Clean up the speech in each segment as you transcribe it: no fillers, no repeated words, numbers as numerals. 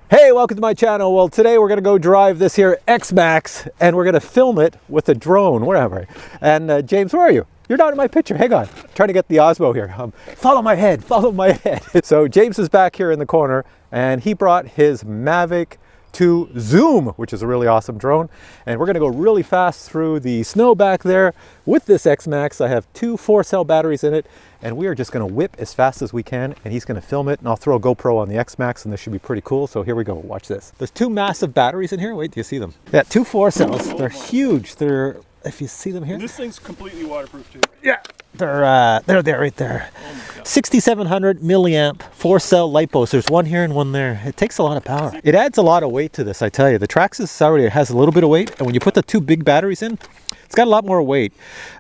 Hey, welcome to my channel. Well, today we're going to go drive this here X-MAXX and we're going to film it with a drone, wherever. And James, where are you? You're not in my picture. Hang on. I'm trying to get the Osmo here. Follow my head. Follow my head. So James is back here in the corner and he brought his Mavic 2 Zoom, which is a really awesome drone. And we're going to go really fast through the snow back there with this X-MAXX. I have two 4-cell batteries in it. And we are just going to whip as fast as we can, and he's going to film it, and I'll throw a GoPro on the X-MAXX, and this should be pretty cool. So here we go. Watch this. There's two massive batteries in here. Wait, do you see them? Yeah, two 4-cells. They're huge. They're, if you see them here. And this thing's completely waterproof too. Yeah, they're there, right there. 6,700 milliamp 4-cell light posts. There's one here and one there. It takes a lot of power. It adds a lot of weight to this, I tell you. The Traxxas already has a little bit of weight, and when you put the two big batteries in, it's got a lot more weight,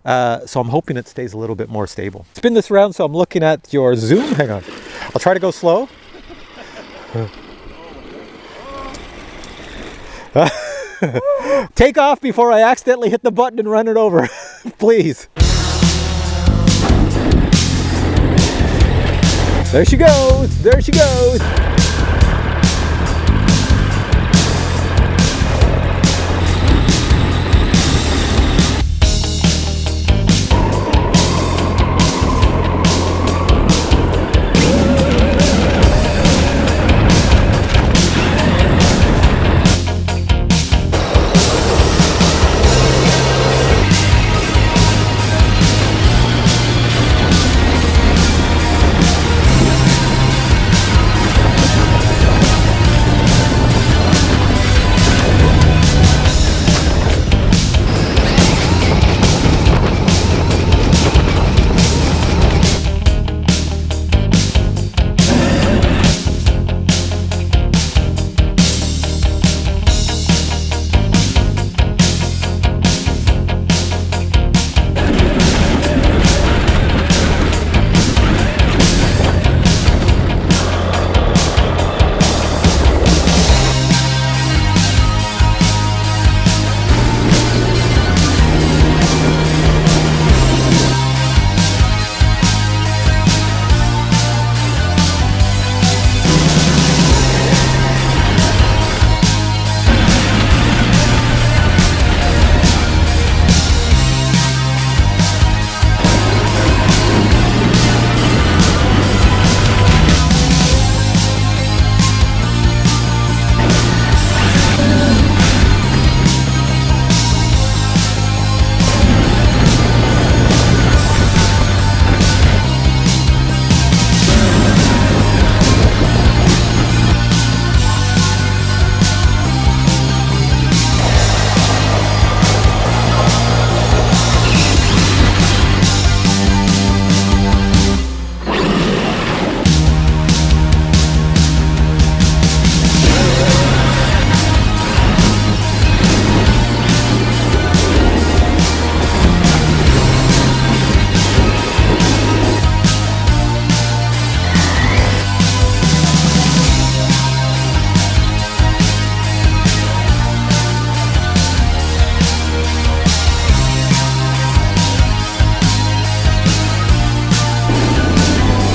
so I'm hoping it stays a little bit more stable. Spin this around, so I'm looking at your zoom. Hang on. I'll try to go slow. Take off before I accidentally hit the button and run it over, please. There she goes. There she goes.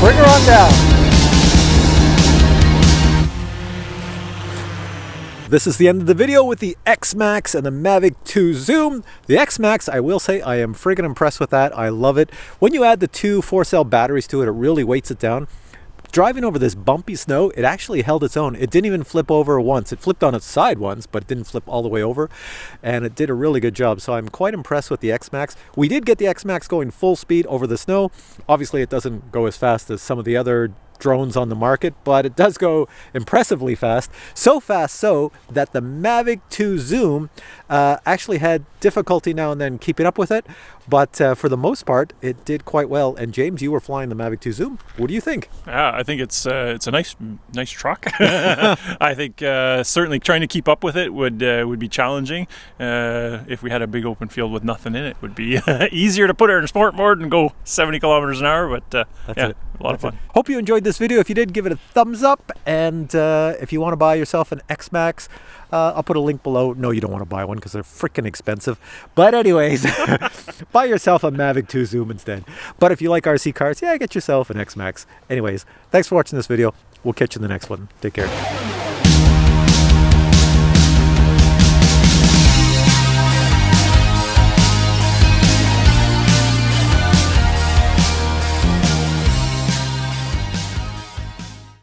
Bring her on down. This is the end of the video with the X-MAXX and the Mavic 2 Zoom. The X-MAXX, I will say, I am friggin' impressed with that. I love it. When you add the two 4-cell batteries to it, it really weights it down. Driving over this bumpy snow, it actually held its own. It didn't even flip over once. It flipped on its side once, but it didn't flip all the way over. And it did a really good job. So I'm quite impressed with the X-MAXX. We did get the X-MAXX going full speed over the snow. Obviously, it doesn't go as fast as some of the other drones on the market, but it does go impressively fast. So fast so that the Mavic 2 Zoom actually had difficulty now and then keeping up with it. But for the most part, it did quite well. And James, you were flying the Mavic 2 Zoom. What do you think? Yeah, I think it's a nice truck. I think certainly trying to keep up with it would be challenging. If we had a big open field with nothing in it, would be easier to put her in sport mode and go 70 kilometers an hour. But yeah, a lot of fun. Hope you enjoyed this video. If you did, give it a thumbs up. And if you want to buy yourself an X-MAXX, I'll put a link below. No, you don't want to buy one because they're freaking expensive. But anyways, buy yourself a Mavic 2 Zoom instead. But if you like RC cars, yeah, get yourself an X-MAXX. Anyways, thanks for watching this video. We'll catch you in the next one. Take care.